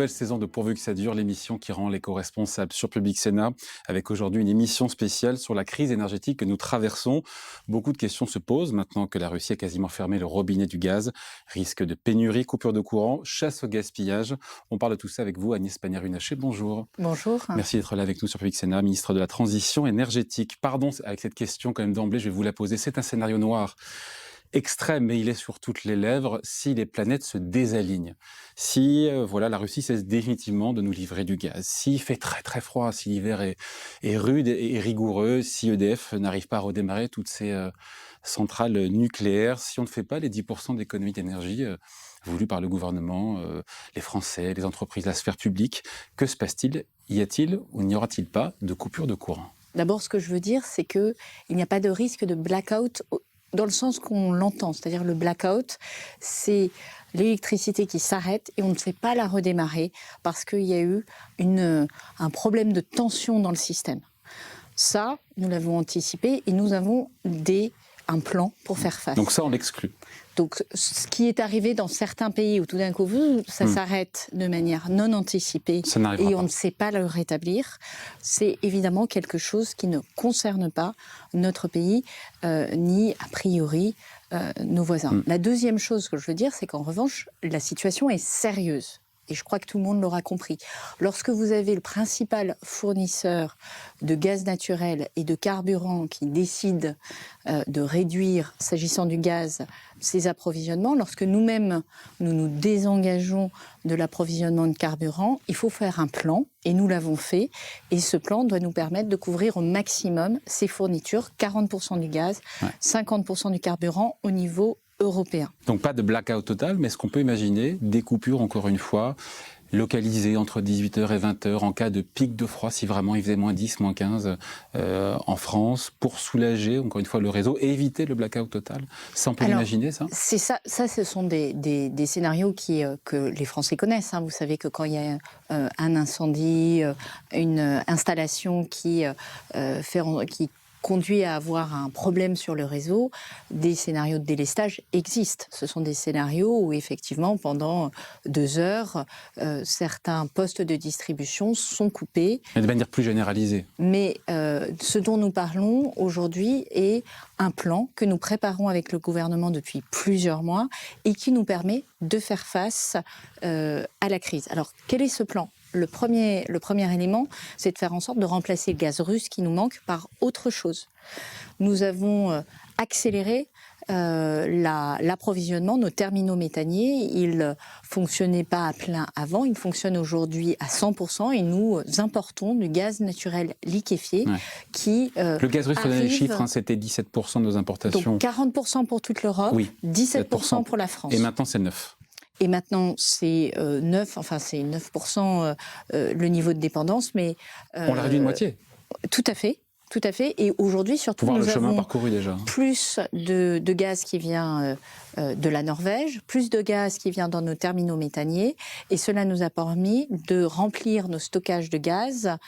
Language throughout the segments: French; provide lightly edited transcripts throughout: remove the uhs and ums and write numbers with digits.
nouvelle saison de Pourvu que ça dure, l'émission qui rend l'éco-responsable sur Public Sénat, avec aujourd'hui une émission spéciale sur la crise énergétique que nous traversons. Beaucoup de questions se posent maintenant que la Russie a quasiment fermé le robinet du gaz. Risque de pénurie, coupure de courant, chasse au gaspillage. On parle de tout ça avec vous, Agnès Pannier-Runacher. Bonjour. Bonjour. Merci d'être là avec nous sur Public Sénat, ministre de la Transition énergétique. Pardon, avec cette question quand même d'emblée, je vais vous la poser. C'est un scénario noir. Extrême, mais il est sur toutes les lèvres, si les planètes se désalignent, si la Russie cesse définitivement de nous livrer du gaz, s'il fait très très froid, si l'hiver est rude et rigoureux, si EDF n'arrive pas à redémarrer toutes ces centrales nucléaires, si on ne fait pas les 10% d'économie d'énergie voulus par le gouvernement, les Français, les entreprises, la sphère publique, que se passe-t-il? Y a-t-il ou n'y aura-t-il pas de coupure de courant? D'abord, ce que je veux dire, c'est qu'il n'y a pas de risque de blackout dans le sens qu'on l'entend. C'est-à-dire le blackout, c'est l'électricité qui s'arrête et on ne sait pas la redémarrer parce qu'il y a eu un problème de tension dans le système. Ça, nous l'avons anticipé et nous avons un plan pour faire face. Donc ça, on l'exclut. Donc, ce qui est arrivé dans certains pays où tout d'un coup, ça s'arrête de manière non anticipée et on ne sait pas le rétablir, c'est évidemment quelque chose qui ne concerne pas notre pays, ni a priori nos voisins. La deuxième chose que je veux dire, c'est qu'en revanche, la situation est sérieuse. Et je crois que tout le monde l'aura compris. Lorsque vous avez le principal fournisseur de gaz naturel et de carburant qui décide de réduire, s'agissant du gaz, ses approvisionnements, lorsque nous-mêmes, nous nous désengageons de l'approvisionnement de carburant, il faut faire un plan, et nous l'avons fait. Et ce plan doit nous permettre de couvrir au maximum ces fournitures, 40% du gaz, 50% du carburant au niveau européen. Donc pas de blackout total, mais est-ce qu'on peut imaginer des coupures, encore une fois, localisées entre 18h et 20h en cas de pic de froid, si vraiment il faisait moins 10, moins 15 en France, pour soulager, encore une fois, le réseau et éviter le blackout total? Ça, on peut l'imaginer, ça? C'est ça, ce sont des scénarios que les Français connaissent. Vous savez que quand il y a un incendie, une installation qui conduit à avoir un problème sur le réseau, des scénarios de délestage existent. Ce sont des scénarios où, effectivement, pendant 2 heures, certains postes de distribution sont coupés. Mais de manière plus généralisée. Mais ce dont nous parlons aujourd'hui est un plan que nous préparons avec le gouvernement depuis plusieurs mois et qui nous permet de faire face à la crise. Alors, quel est ce plan ? Le premier élément, c'est de faire en sorte de remplacer le gaz russe qui nous manque par autre chose. Nous avons accéléré l'approvisionnement, nos terminaux méthaniers. Ils ne fonctionnaient pas à plein avant, ils fonctionnent aujourd'hui à 100% et nous importons du gaz naturel liquéfié qui le gaz russe, on a les chiffres, c'était 17% de nos importations. Donc 40% pour toute l'Europe, 17% pour la France. Et maintenant, c'est 9%. Et maintenant, c'est 9% le niveau de dépendance. Mais, on l'a réduit de moitié. Tout à fait. Tout à fait. Et aujourd'hui, surtout, nous avons plus de gaz qui vient de la Norvège, plus de gaz qui vient dans nos terminaux méthaniers. Et cela nous a permis de remplir nos stockages de gaz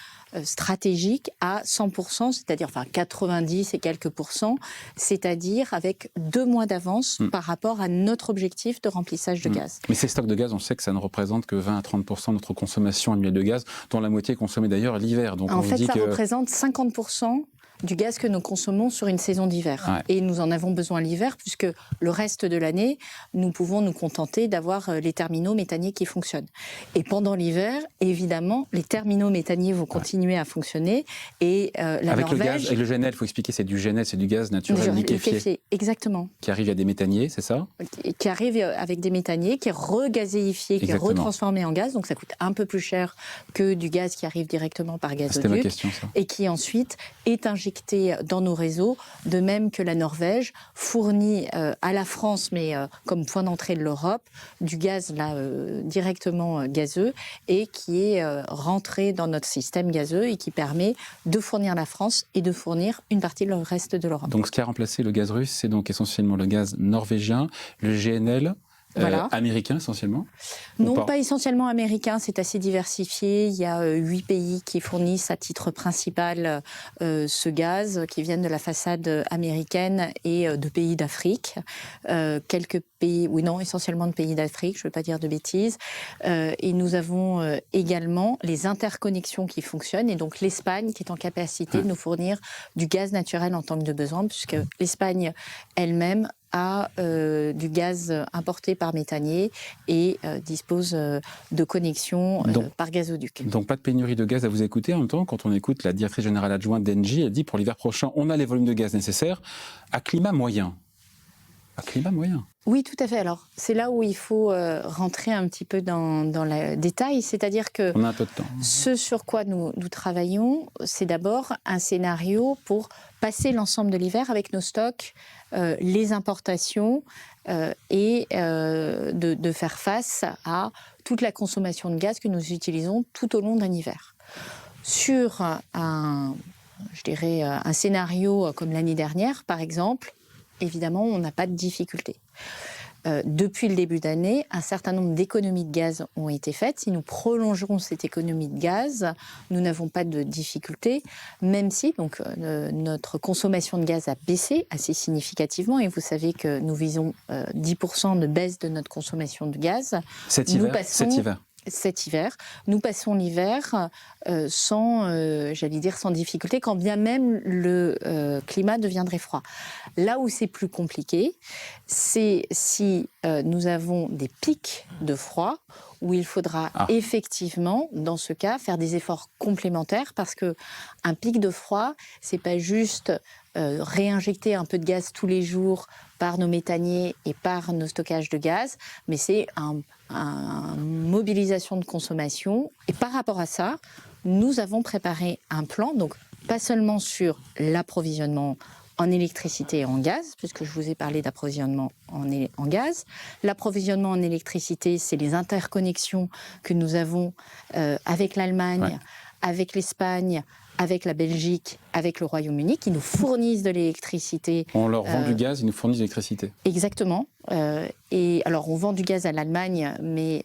stratégiques à 100%, c'est-à-dire 90 et quelques pourcents, c'est-à-dire avec 2 mois d'avance par rapport à notre objectif de remplissage de gaz. Mais ces stocks de gaz, on sait que ça ne représente que 20 à 30% de notre consommation annuelle de gaz, dont la moitié est consommée d'ailleurs l'hiver. Donc en fait, ça représente 50% du gaz que nous consommons sur une saison d'hiver. Et nous en avons besoin l'hiver, puisque le reste de l'année, nous pouvons nous contenter d'avoir les terminaux méthaniers qui fonctionnent. Et pendant l'hiver, évidemment, les terminaux méthaniers vont continuer à fonctionner. Et la avec Norvège... Avec le GNL, il faut expliquer, c'est du GNL, c'est du gaz naturel liquéfié. Exactement. Qui arrive à des méthaniers, c'est ça? Qui arrive avec des méthaniers, qui est regazéifié, qui est retransformé en gaz. Donc ça coûte un peu plus cher que du gaz qui arrive directement par gazoduc. C'était ma question, ça. Et qui ensuite est injecté dans nos réseaux, de même que la Norvège fournit à la France, mais comme point d'entrée de l'Europe, du gaz directement gazeux et qui est rentré dans notre système gazeux et qui permet de fournir la France et de fournir une partie du reste de l'Europe. Donc ce qui a remplacé le gaz russe, c'est donc essentiellement le gaz norvégien, le GNL. Voilà. Américain essentiellement? Non, pas essentiellement américain, c'est assez diversifié. Il y a 8 pays qui fournissent à titre principal ce gaz, qui viennent de la façade américaine et de pays d'Afrique. Quelques pays, oui non, essentiellement de pays d'Afrique, je ne veux pas dire de bêtises. Et nous avons également les interconnexions qui fonctionnent, et donc l'Espagne qui est en capacité de nous fournir du gaz naturel en tant que de besoin, puisque l'Espagne elle-même a du gaz importé par méthanier et dispose de connexions par gazoduc. Donc pas de pénurie de gaz à vous écouter. En même temps, quand on écoute la directrice générale adjointe d'Engie, elle dit pour l'hiver prochain, on a les volumes de gaz nécessaires à climat moyen. À climat moyen. Oui, tout à fait. Alors, c'est là où il faut rentrer un petit peu dans le détail, c'est-à-dire que on a un peu de temps. Ce sur quoi nous travaillons, c'est d'abord un scénario pour passer l'ensemble de l'hiver avec nos stocks, les importations et de faire face à toute la consommation de gaz que nous utilisons tout au long d'un hiver. Sur un scénario comme l'année dernière, par exemple, évidemment, on n'a pas de difficulté. Depuis le début d'année, un certain nombre d'économies de gaz ont été faites. Si nous prolongerons cette économie de gaz, nous n'avons pas de difficulté, même si donc, notre consommation de gaz a baissé assez significativement. Et vous savez que nous visons 10% de baisse de notre consommation de gaz. Cet hiver, nous passons l'hiver sans difficulté, quand bien même le climat deviendrait froid. Là où c'est plus compliqué, c'est si nous avons des pics de froid, où il faudra effectivement, dans ce cas, faire des efforts complémentaires, parce qu'un pic de froid, c'est pas juste réinjecter un peu de gaz tous les jours par nos méthaniers et par nos stockages de gaz, mais c'est une mobilisation de consommation. Et par rapport à ça, nous avons préparé un plan, donc pas seulement sur l'approvisionnement en électricité et en gaz, puisque je vous ai parlé d'approvisionnement en gaz. L'approvisionnement en électricité, c'est les interconnexions que nous avons avec l'Allemagne, avec l'Espagne, avec la Belgique, avec le Royaume-Uni, qui nous fournissent de l'électricité. On leur vend du gaz, ils nous fournissent de l'électricité. Exactement. Et alors, on vend du gaz à l'Allemagne, mais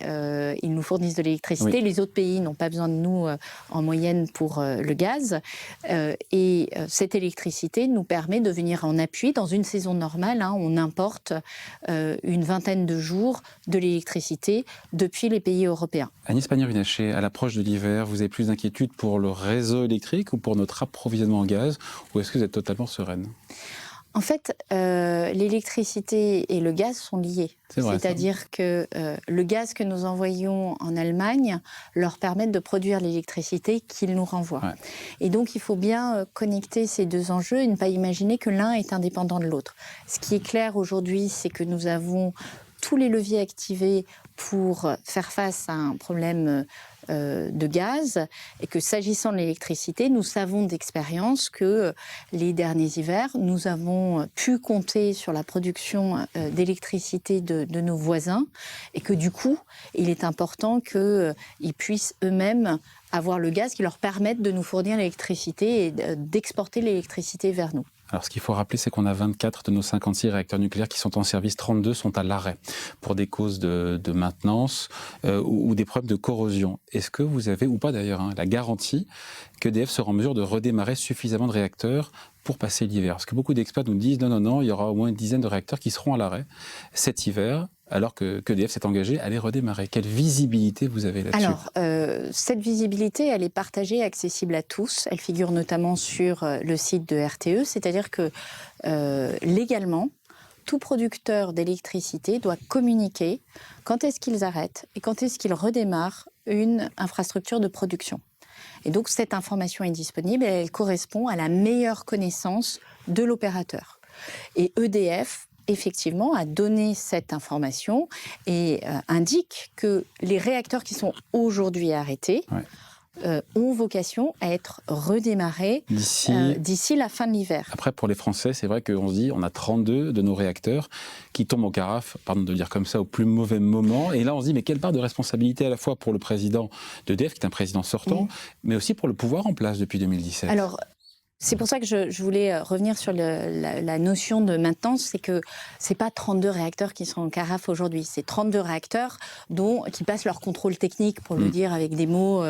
ils nous fournissent de l'électricité. Oui. Les autres pays n'ont pas besoin de nous en moyenne pour le gaz. Et cette électricité nous permet de venir en appui. Dans une saison normale, on importe une vingtaine de jours de l'électricité depuis les pays européens. Agnès Pannier-Runacher, à l'approche de l'hiver, vous avez plus d'inquiétude pour le réseau électrique ou pour notre approvisionnement en gaz, ou est-ce que vous êtes totalement sereine ? En fait, l'électricité et le gaz sont liés. C'est-à-dire que le gaz que nous envoyons en Allemagne leur permet de produire l'électricité qu'ils nous renvoient. Ouais. Et donc, il faut bien connecter ces deux enjeux et ne pas imaginer que l'un est indépendant de l'autre. Ce qui est clair aujourd'hui, c'est que nous avons tous les leviers activés pour faire face à un problème de gaz, et que s'agissant de l'électricité, nous savons d'expérience que les derniers hivers, nous avons pu compter sur la production d'électricité de nos voisins, et que du coup, il est important qu'ils puissent eux-mêmes avoir le gaz qui leur permette de nous fournir l'électricité et d'exporter l'électricité vers nous. Alors, ce qu'il faut rappeler, c'est qu'on a 24 de nos 56 réacteurs nucléaires qui sont en service, 32 sont à l'arrêt pour des causes de maintenance ou des problèmes de corrosion. Est-ce que vous avez, ou pas d'ailleurs, la garantie qu'EDF sera en mesure de redémarrer suffisamment de réacteurs pour passer l'hiver? Parce que beaucoup d'experts nous disent non, il y aura au moins une dizaine de réacteurs qui seront à l'arrêt cet hiver, alors qu'EDF s'est engagé à les redémarrer. Quelle visibilité vous avez là-dessus? Alors, cette visibilité, elle est partagée, accessible à tous. Elle figure notamment sur le site de RTE, c'est-à-dire que légalement, tout producteur d'électricité doit communiquer quand est-ce qu'ils arrêtent et quand est-ce qu'ils redémarrent une infrastructure de production. Et donc, cette information est disponible et elle correspond à la meilleure connaissance de l'opérateur. Et EDF, effectivement, a donné cette information et indique que les réacteurs qui sont aujourd'hui arrêtés ont vocation à être redémarrés d'ici la fin de l'hiver. Après, pour les Français, c'est vrai qu'on se dit on a 32 de nos réacteurs qui tombent en carafe, pardon de le dire comme ça, au plus mauvais moment. Et là, on se dit mais quelle part de responsabilité à la fois pour le président d'EDF, qui est un président sortant, mais aussi pour le pouvoir en place depuis 2017 ? Alors, C'est pour ça que je voulais revenir sur la notion de maintenance, c'est que c'est pas 32 réacteurs qui sont en carafe aujourd'hui, c'est 32 réacteurs qui passent leur contrôle technique, pour le dire avec des mots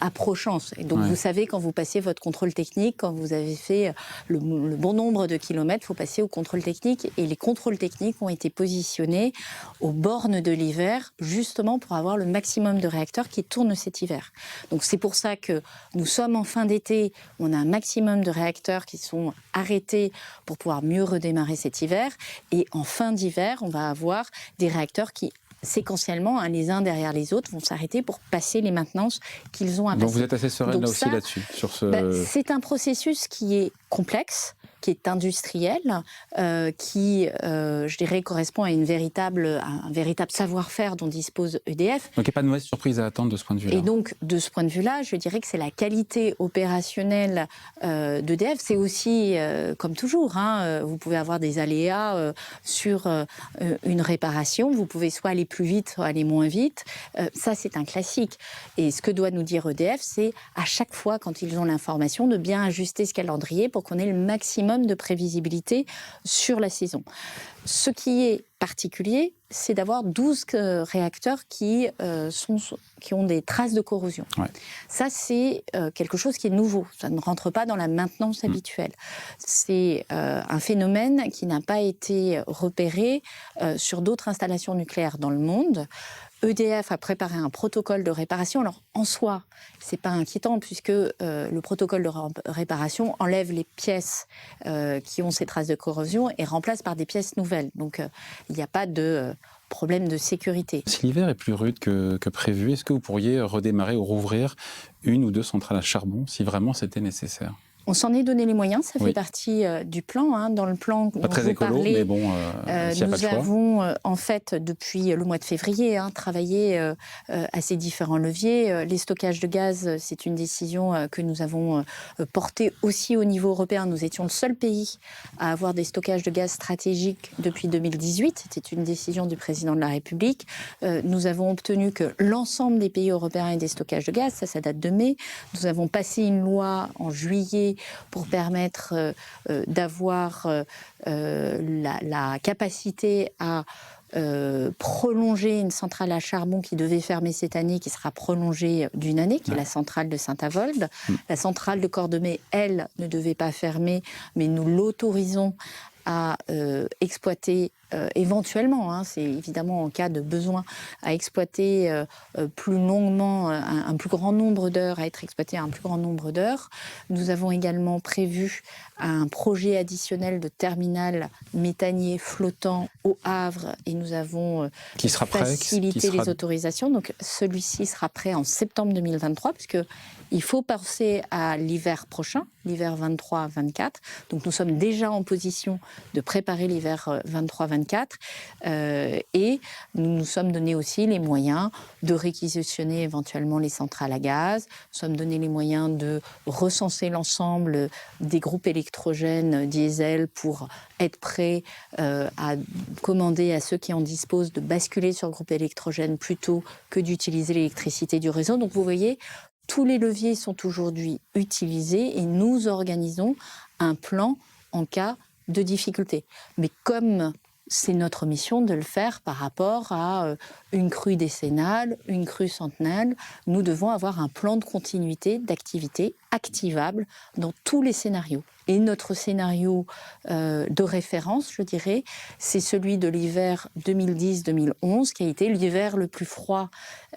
approchants. Et donc vous savez, quand vous passez votre contrôle technique, quand vous avez fait le bon nombre de kilomètres, il faut passer au contrôle technique, et les contrôles techniques ont été positionnés aux bornes de l'hiver, justement pour avoir le maximum de réacteurs qui tournent cet hiver. Donc c'est pour ça que nous sommes en fin d'été, on a un maximum de réacteurs qui sont arrêtés pour pouvoir mieux redémarrer cet hiver. Et en fin d'hiver, on va avoir des réacteurs qui, séquentiellement, les uns derrière les autres, vont s'arrêter pour passer les maintenances qu'ils ont à passer. Donc vous êtes assez sereine là aussi là-dessus sur ce... C'est un processus qui est complexe, qui est industriel, qui, je dirais, correspond à un véritable savoir-faire dont dispose EDF. Donc il n'y a pas de mauvaise surprise à attendre de ce point de vue-là. Et donc, de ce point de vue-là, je dirais que c'est la qualité opérationnelle d'EDF. C'est aussi, comme toujours, vous pouvez avoir des aléas sur une réparation. Vous pouvez soit aller plus vite, soit aller moins vite. Ça, c'est un classique. Et ce que doit nous dire EDF, c'est à chaque fois, quand ils ont l'information, de bien ajuster ce calendrier pour qu'on ait le maximum de prévisibilité sur la saison. Ce qui est particulier, c'est d'avoir 12 réacteurs qui ont des traces de corrosion. Ouais. Ça, c'est quelque chose qui est nouveau. Ça ne rentre pas dans la maintenance habituelle. C'est un phénomène qui n'a pas été repéré sur d'autres installations nucléaires dans le monde. EDF a préparé un protocole de réparation. Alors, en soi, ce n'est pas inquiétant puisque le protocole de réparation enlève les pièces qui ont ces traces de corrosion et remplace par des pièces nouvelles. Donc, il n'y a pas de problème de sécurité. Si l'hiver est plus rude que prévu, est-ce que vous pourriez redémarrer ou rouvrir une ou deux centrales à charbon si vraiment c'était nécessaire ? On s'en est donné les moyens, ça fait partie du plan. Dans le plan pas très écolo, mais bon, nous avons en fait depuis le mois de février travaillé à ces différents leviers. Les stockages de gaz, c'est une décision que nous avons portée aussi au niveau européen. Nous étions le seul pays à avoir des stockages de gaz stratégiques depuis 2018. C'était une décision du président de la République. Nous avons obtenu que l'ensemble des pays européens aient des stockages de gaz. Ça date de mai. Nous avons passé une loi en juillet pour permettre d'avoir la capacité à prolonger une centrale à charbon qui devait fermer cette année, qui sera prolongée d'une année, qui est la centrale de Saint-Avold. La centrale de Cordemais, elle, ne devait pas fermer, mais nous l'autorisons à exploiter éventuellement, c'est évidemment en cas de besoin, à exploiter plus longuement, un plus grand nombre d'heures, à être exploité un plus grand nombre d'heures. Nous avons également prévu un projet additionnel de terminal méthanier flottant au Havre et nous avons facilité les autorisations. Donc celui-ci sera prêt en septembre 2023 puisque il faut penser à l'hiver prochain, l'hiver 23-24. Donc nous sommes déjà en position de préparer l'hiver 23-24 et nous nous sommes donné aussi les moyens de réquisitionner éventuellement les centrales à gaz. Nous sommes donné les moyens de recenser l'ensemble des groupes électrogènes diesel pour être prêts à commander à ceux qui en disposent de basculer sur le groupe électrogène plutôt que d'utiliser l'électricité du réseau. Donc vous voyez, tous les leviers sont aujourd'hui utilisés et nous organisons un plan en cas de difficulté. Mais comme c'est notre mission de le faire par rapport à une crue décennale, une crue centennale, nous devons avoir un plan de continuité d'activité activable dans tous les scénarios. Et notre scénario de référence, je dirais, c'est celui de l'hiver 2010-2011, qui a été l'hiver le plus froid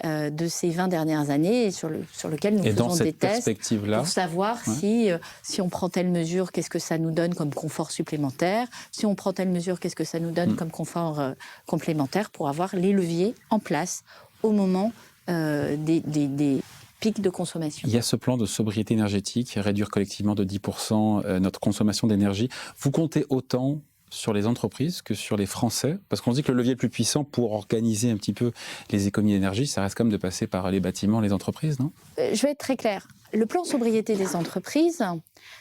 de ces 20 dernières années et sur lequel nous faisons des tests pour savoir si on prend telle mesure, qu'est-ce que ça nous donne comme confort supplémentaire, si on prend telle mesure, qu'est-ce que ça nous donne comme confort complémentaire pour avoir les leviers en place au moment des pics de consommation. Il y a ce plan de sobriété énergétique, réduire collectivement de 10% notre consommation d'énergie. Vous comptez autant sur les entreprises que sur les Français? Parce qu'on se dit que le levier le plus puissant pour organiser un petit peu les économies d'énergie, ça reste quand même de passer par les bâtiments, les entreprises, non? Je vais être très claire. Le plan sobriété des entreprises,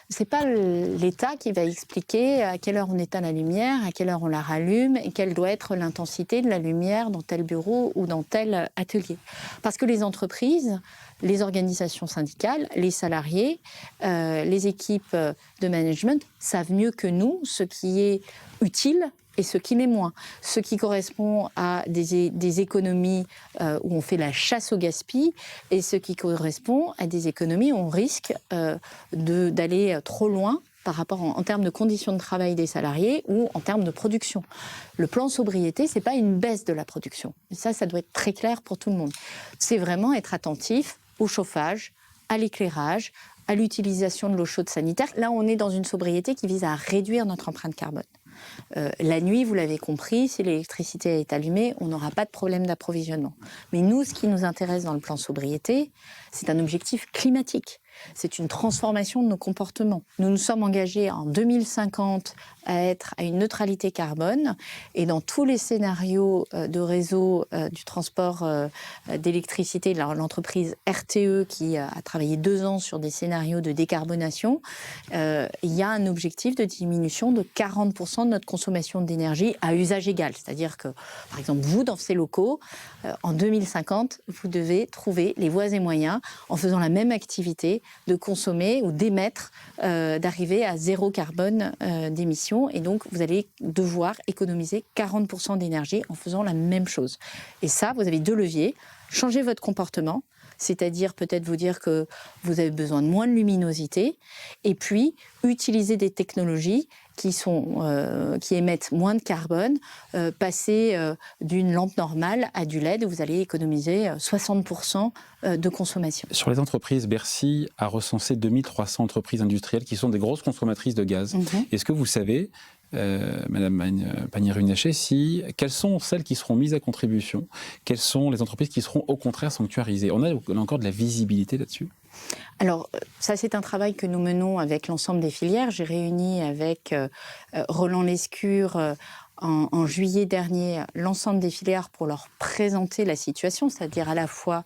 C'est pas l'État qui va expliquer à quelle heure on éteint la lumière, à quelle heure on la rallume et quelle doit être l'intensité de la lumière dans tel bureau ou dans tel atelier. Parce que les entreprises, les organisations syndicales, les salariés, les équipes de management savent mieux que nous ce qui est utile et ce qui l'est moins. Ce qui correspond à des économies où on fait la chasse au gaspillage et ce qui correspond à des économies où on risque d'aller trop loin par rapport en termes de conditions de travail des salariés ou en termes de production. Le plan sobriété, ce n'est pas une baisse de la production. Et ça doit être très clair pour tout le monde. C'est vraiment être attentif au chauffage, à l'éclairage, à l'utilisation de l'eau chaude sanitaire. Là, on est dans une sobriété qui vise à réduire notre empreinte carbone. La nuit, vous l'avez compris, si l'électricité est allumée, on n'aura pas de problème d'approvisionnement. Mais nous, ce qui nous intéresse dans le plan sobriété, c'est un objectif climatique. C'est une transformation de nos comportements. Nous nous sommes engagés en 2050 à être à une neutralité carbone et dans tous les scénarios de réseau du transport d'électricité, l'entreprise RTE qui a travaillé 2 ans sur des scénarios de décarbonation, il y a un objectif de diminution de 40% de notre consommation d'énergie à usage égal. C'est-à-dire que, par exemple, vous, dans ces locaux, en 2050, vous devez trouver les voies et moyens, en faisant la même activité, de consommer ou d'émettre, d'arriver à 0 carbone d'émissions. Et donc, vous allez devoir économiser 40% d'énergie en faisant la même chose. Et ça, vous avez 2 leviers. Changer votre comportement, c'est-à-dire peut-être vous dire que vous avez besoin de moins de luminosité, et puis utiliser des technologies qui émettent moins de carbone, passer d'une lampe normale à du LED, où vous allez économiser 60% de consommation. Sur les entreprises, Bercy a recensé 2300 entreprises industrielles qui sont des grosses consommatrices de gaz. Est-ce que vous savez, Madame Pannier-Runacher, quelles sont celles qui seront mises à contribution? Quelles sont les entreprises qui seront au contraire sanctuarisées? On a encore de la visibilité là-dessus? Alors, ça, c'est un travail que nous menons avec l'ensemble des filières. J'ai réuni avec Roland Lescure en juillet dernier l'ensemble des filières pour leur présenter la situation, c'est-à-dire à la fois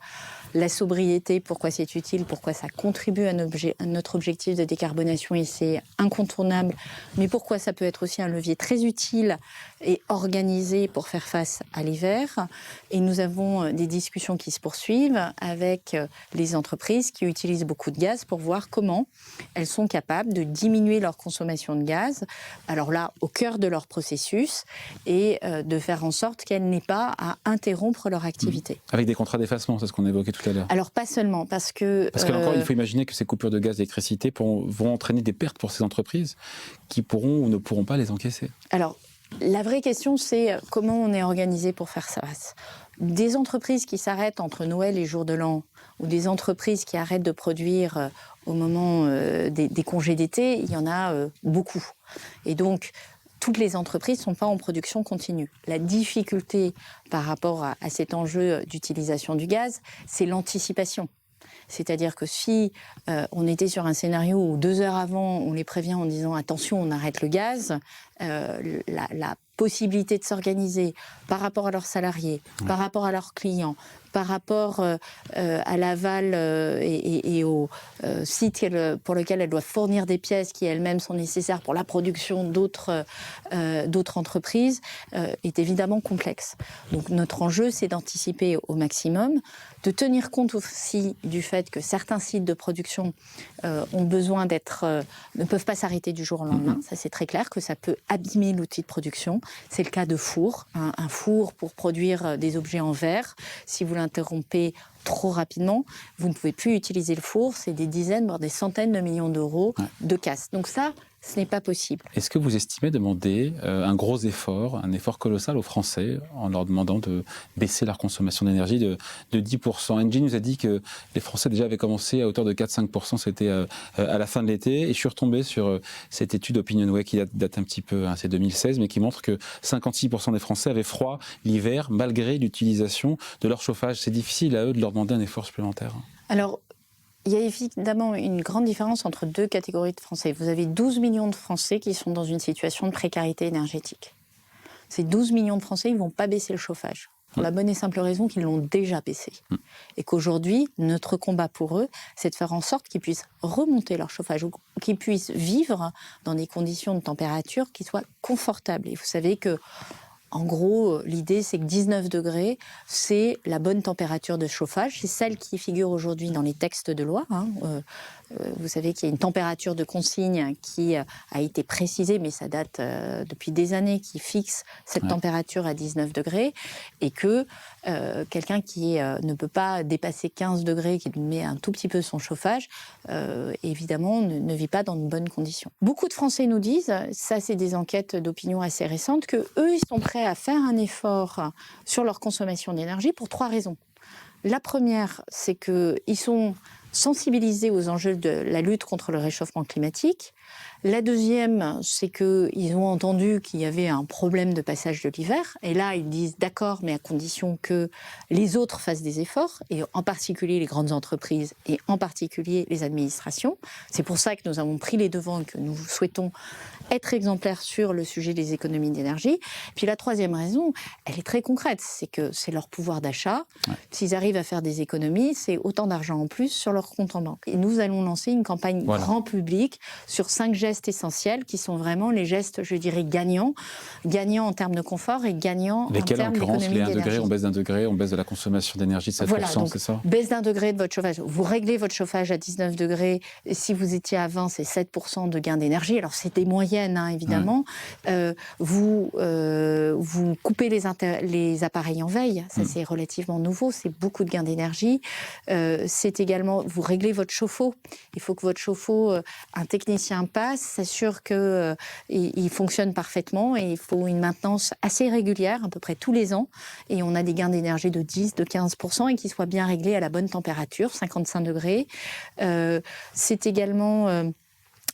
la sobriété, pourquoi c'est utile, pourquoi ça contribue à notre objectif de décarbonation et c'est incontournable, mais pourquoi ça peut être aussi un levier très utile et organisé pour faire face à l'hiver. Et nous avons des discussions qui se poursuivent avec les entreprises qui utilisent beaucoup de gaz pour voir comment elles sont capables de diminuer leur consommation de gaz, alors là, au cœur de leur processus, et de faire en sorte qu'elles n'aient pas à interrompre leur activité. Avec des contrats d'effacement, c'est ce qu'on évoquait tout à l'heure. Alors pas seulement, parce que... Parce que là encore, il faut imaginer que ces coupures de gaz et d'électricité vont entraîner des pertes pour ces entreprises qui pourront ou ne pourront pas les encaisser. Alors, la vraie question, c'est comment on est organisé pour faire ça. Des entreprises qui s'arrêtent entre Noël et Jour de l'An, ou des entreprises qui arrêtent de produire au moment des congés d'été, il y en a beaucoup. Et donc, toutes les entreprises ne sont pas en production continue. La difficulté par rapport à cet enjeu d'utilisation du gaz, c'est l'anticipation. C'est-à-dire que si on était sur un scénario où 2 heures avant, on les prévient en disant « attention, on arrête le gaz », la possibilité de s'organiser par rapport à leurs salariés, par rapport à leurs clients, par rapport à l'aval et au site pour lequel elles doivent fournir des pièces qui elles-mêmes sont nécessaires pour la production d'autres entreprises, est évidemment complexe. Donc notre enjeu, c'est d'anticiper au maximum, de tenir compte aussi du fait que certains sites de production ont besoin ne peuvent pas s'arrêter du jour au lendemain. Ça, c'est très clair que ça peut abîmer l'outil de production. C'est le cas de four. Un four pour produire des objets en verre. Si vous l'interrompez trop rapidement, vous ne pouvez plus utiliser le four. C'est des dizaines, voire des centaines de millions d'euros de casse. Donc ça, ce n'est pas possible. Est-ce que vous estimez demander un gros effort, un effort colossal aux Français en leur demandant de baisser leur consommation d'énergie de 10%? Engie nous a dit que les Français déjà avaient commencé à hauteur de 4-5%, c'était à la fin de l'été. Et je suis retombé sur cette étude OpinionWay qui date un petit peu, c'est 2016, mais qui montre que 56% des Français avaient froid l'hiver malgré l'utilisation de leur chauffage. C'est difficile à eux de leur demander un effort supplémentaire. Alors, il y a évidemment une grande différence entre 2 catégories de Français. Vous avez 12 millions de Français qui sont dans une situation de précarité énergétique. Ces 12 millions de Français, ils ne vont pas baisser le chauffage. pour la bonne et simple raison qu'ils l'ont déjà baissé. Et qu'aujourd'hui, notre combat pour eux, c'est de faire en sorte qu'ils puissent remonter leur chauffage, ou qu'ils puissent vivre dans des conditions de température qui soient confortables. Et vous savez que, en gros, l'idée, c'est que 19 degrés, c'est la bonne température de chauffage. C'est celle qui figure aujourd'hui dans les textes de loi. Vous savez qu'il y a une température de consigne qui a été précisée, mais ça date depuis des années, qui fixe cette température à 19 degrés. Et que quelqu'un qui ne peut pas dépasser 15 degrés, qui met un tout petit peu son chauffage, évidemment, ne vit pas dans de bonnes conditions. Beaucoup de Français nous disent, ça c'est des enquêtes d'opinion assez récentes, qu'eux, ils sont prêts à faire un effort sur leur consommation d'énergie pour 3 raisons. La première, c'est qu'ils sont sensibilisés aux enjeux de la lutte contre le réchauffement climatique. La deuxième, c'est qu'ils ont entendu qu'il y avait un problème de passage de l'hiver. Et là, ils disent d'accord, mais à condition que les autres fassent des efforts, et en particulier les grandes entreprises, et en particulier les administrations. C'est pour ça que nous avons pris les devants et que nous souhaitons être exemplaires sur le sujet des économies d'énergie. Puis la troisième raison, elle est très concrète, c'est que c'est leur pouvoir d'achat. S'ils arrivent à faire des économies, c'est autant d'argent en plus sur leur compte en banque. Et nous allons lancer une campagne grand public sur 5 gestes essentiels qui sont vraiment les gestes, je dirais, gagnants. Gagnants en termes de confort et gagnants en termes d'économie d'énergie. Les 1 degré, on baisse d'1 degré, on baisse de la consommation d'énergie de 7%, voilà, donc, c'est ça? Baisse d'1 degré de votre chauffage. Vous réglez votre chauffage à 19 degrés. Si vous étiez à 20, c'est 7% de gain d'énergie. Alors, c'est des moyennes, évidemment. Vous coupez les appareils en veille. Ça, c'est relativement nouveau. C'est beaucoup de gains d'énergie. C'est également, vous réglez votre chauffe-eau. Il faut que votre chauffe-eau, un technicien passe, s'assure qu'il fonctionne parfaitement, et il faut une maintenance assez régulière, à peu près tous les ans. Et on a des gains d'énergie de 10, de 15%, et qui soient bien réglés à la bonne température, 55 degrés. C'est également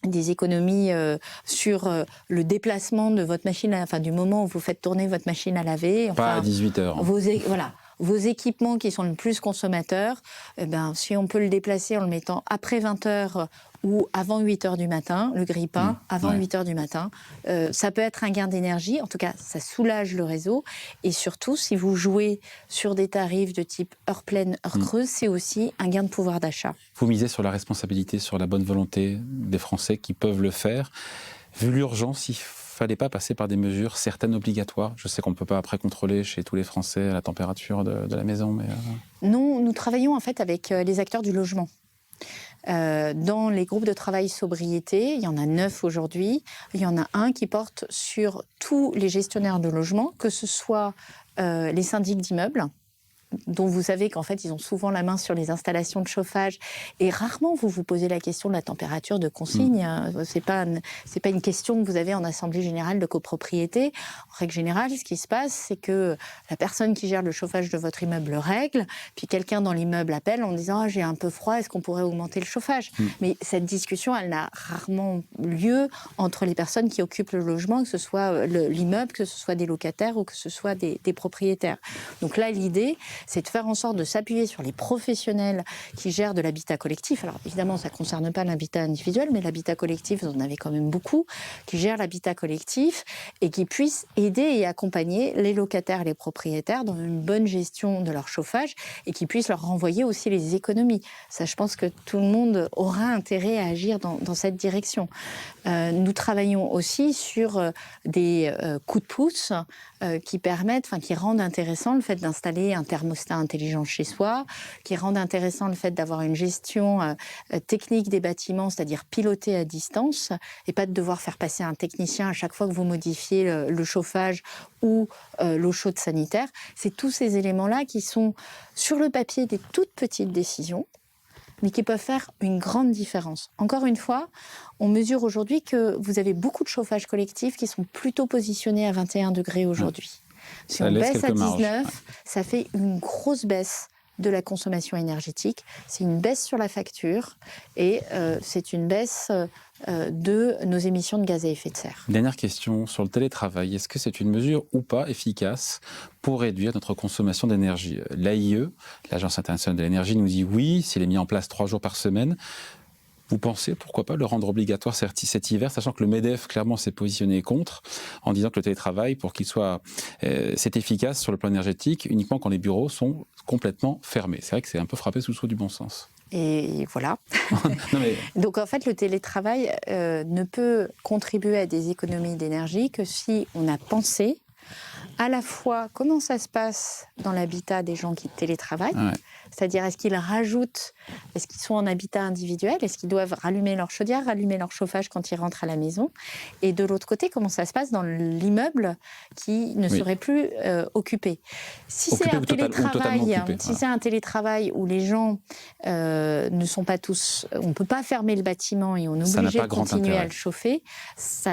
des économies sur le déplacement de votre machine, du moment où vous faites tourner votre machine à laver. Pas à 18 heures. Vos équipements qui sont le plus consommateurs, si on peut le déplacer en le mettant après 20 heures ou avant 8 heures du matin, le grille-pain, avant 8 heures du matin, ça peut être un gain d'énergie. En tout cas, ça soulage le réseau. Et surtout, si vous jouez sur des tarifs de type heure pleine, heure creuse, c'est aussi un gain de pouvoir d'achat. Vous misez sur la responsabilité, sur la bonne volonté des Français qui peuvent le faire. Vu l'urgence, il ne fallait pas passer par des mesures certaines obligatoires. Je sais qu'on ne peut pas après contrôler chez tous les Français la température de la maison, mais... Non, nous travaillons en fait avec les acteurs du logement. Dans les groupes de travail sobriété, il y en a 9 aujourd'hui. Il y en a un qui porte sur tous les gestionnaires de logement, que ce soit les syndics d'immeubles, dont vous savez qu'en fait, ils ont souvent la main sur les installations de chauffage, et rarement vous vous posez la question de la température de consigne. C'est pas une question que vous avez en assemblée générale de copropriété. En règle générale, ce qui se passe, c'est que la personne qui gère le chauffage de votre immeuble le règle, puis quelqu'un dans l'immeuble appelle en disant « Ah, j'ai un peu froid, est-ce qu'on pourrait augmenter le chauffage ?» Mais cette discussion, elle n'a rarement lieu entre les personnes qui occupent le logement, que ce soit l'immeuble, que ce soit des locataires ou que ce soit des propriétaires. Donc là, l'idée, c'est de faire en sorte de s'appuyer sur les professionnels qui gèrent de l'habitat collectif. Alors évidemment, ça ne concerne pas l'habitat individuel, mais l'habitat collectif, vous en avez quand même beaucoup, qui gèrent l'habitat collectif et qui puissent aider et accompagner les locataires et les propriétaires dans une bonne gestion de leur chauffage, et qui puissent leur renvoyer aussi les économies. Ça, je pense que tout le monde aura intérêt à agir dans cette direction. Nous travaillons aussi sur des coups de pouce qui permettent, qui rendent intéressant le fait d'installer un thermostat intelligent chez soi, qui rendent intéressant le fait d'avoir une gestion technique des bâtiments, c'est-à-dire pilotée à distance, et pas de devoir faire passer un technicien à chaque fois que vous modifiez le chauffage ou l'eau chaude sanitaire. C'est tous ces éléments-là qui sont sur le papier des toutes petites décisions, mais qui peuvent faire une grande différence. Encore une fois, on mesure aujourd'hui que vous avez beaucoup de chauffages collectifs qui sont plutôt positionnés à 21 degrés aujourd'hui. Si on baisse à 19, ça fait une grosse baisse de la consommation énergétique. C'est une baisse sur la facture, et c'est une baisse de nos émissions de gaz à effet de serre. Dernière question sur le télétravail. Est-ce que c'est une mesure ou pas efficace pour réduire notre consommation d'énergie? L'AIE, l'Agence internationale de l'énergie, nous dit oui, s'il est mis en place 3 jours par semaine. vous pensez, pourquoi pas, le rendre obligatoire cet hiver, sachant que le MEDEF, clairement, s'est positionné contre, en disant que le télétravail, pour qu'il soit c'est efficace sur le plan énergétique, uniquement quand les bureaux sont complètement fermés. C'est vrai que c'est un peu frappé sous le sceau du bon sens. Et voilà. Non, mais... Donc en fait, le télétravail ne peut contribuer à des économies d'énergie que si on a pensé à la fois comment ça se passe dans l'habitat des gens qui télétravaillent, c'est-à-dire est-ce qu'ils rajoutent, est-ce qu'ils sont en habitat individuel, est-ce qu'ils doivent rallumer leur chaudière, rallumer leur chauffage quand ils rentrent à la maison, et de l'autre côté, comment ça se passe dans l'immeuble qui ne serait plus occupé. Si c'est un télétravail, c'est un télétravail où les gens ne sont pas tous, on ne peut pas fermer le bâtiment et on est obligé de continuer à le chauffer,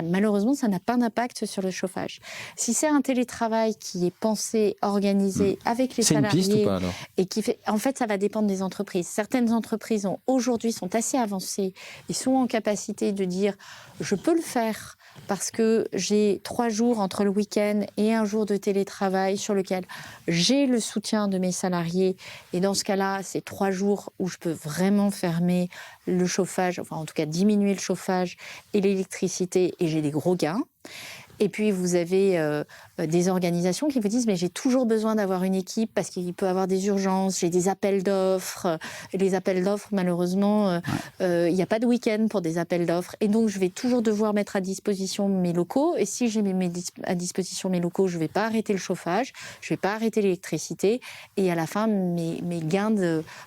malheureusement, ça n'a pas d'impact sur le chauffage. Si c'est un télétravail qui est pensé, organisé avec les salariés, une piste ou pas, alors et qui fait, en fait, ça va dépendre des entreprises. Certaines entreprises aujourd'hui sont assez avancées et sont en capacité de dire je peux le faire parce que j'ai 3 jours entre le week-end et un jour de télétravail sur lequel j'ai le soutien de mes salariés. Et dans ce cas-là, c'est 3 jours où je peux vraiment fermer le chauffage, enfin en tout cas diminuer le chauffage et l'électricité, et j'ai des gros gains. Et puis, vous avez des organisations qui vous disent « mais j'ai toujours besoin d'avoir une équipe parce qu'il peut y avoir des urgences, j'ai des appels d'offres. » Les appels d'offres, malheureusement, il n'y a pas de week-end pour des appels d'offres. Et donc, je vais toujours devoir mettre à disposition mes locaux. Et si j'ai à disposition mes locaux, je ne vais pas arrêter le chauffage, je ne vais pas arrêter l'électricité. Et à la fin, mes gains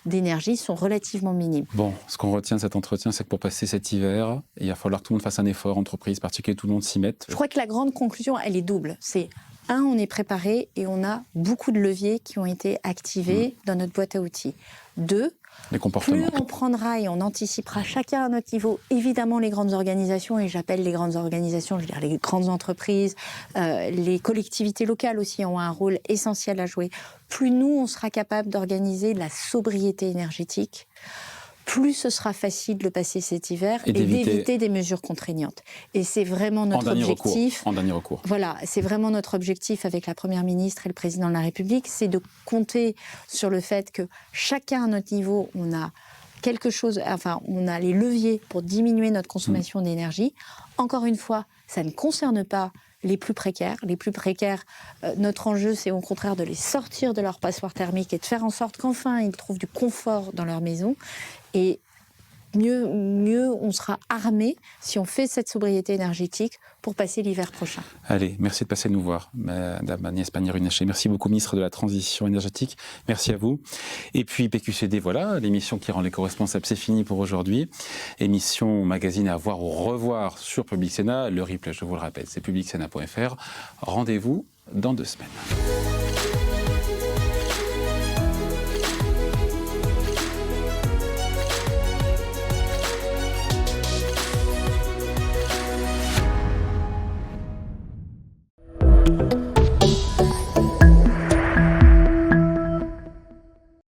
d'énergie sont relativement minimes. Bon, ce qu'on retient de cet entretien, c'est que pour passer cet hiver, il va falloir que tout le monde fasse un effort, entreprise, particulier, tout le monde s'y mette. Je crois que la grande conclusion, elle est double. C'est on est préparé et on a beaucoup de leviers qui ont été activés dans notre boîte à outils. 2, les comportements. Plus on prendra et on anticipera chacun à notre niveau, évidemment les grandes organisations, et j'appelle les grandes organisations, je veux dire les grandes entreprises, les collectivités locales aussi ont un rôle essentiel à jouer. Plus nous, on sera capable d'organiser la sobriété énergétique, plus ce sera facile de le passer cet hiver et d'éviter des mesures contraignantes. Et c'est vraiment notre objectif. En dernier recours. Voilà, c'est vraiment notre objectif avec la Première ministre et le Président de la République, c'est de compter sur le fait que chacun à notre niveau, on a quelque chose, enfin, on a les leviers pour diminuer notre consommation d'énergie. Encore une fois, ça ne concerne pas les plus précaires. Les plus précaires, notre enjeu, c'est au contraire de les sortir de leur passoire thermique et de faire en sorte qu'enfin, ils trouvent du confort dans leur maison. Et mieux on sera armé si on fait cette sobriété énergétique pour passer l'hiver prochain. Allez, merci de passer nous voir, Madame Agnès Pannier-Runacher. Merci beaucoup, ministre de la Transition énergétique. Merci à vous. Et puis PQCD, voilà, l'émission qui rend l'éco-responsable, c'est fini pour aujourd'hui. Émission magazine à voir ou revoir sur Public Sénat. Le replay, je vous le rappelle, c'est publicsénat.fr. Rendez-vous dans 2 semaines.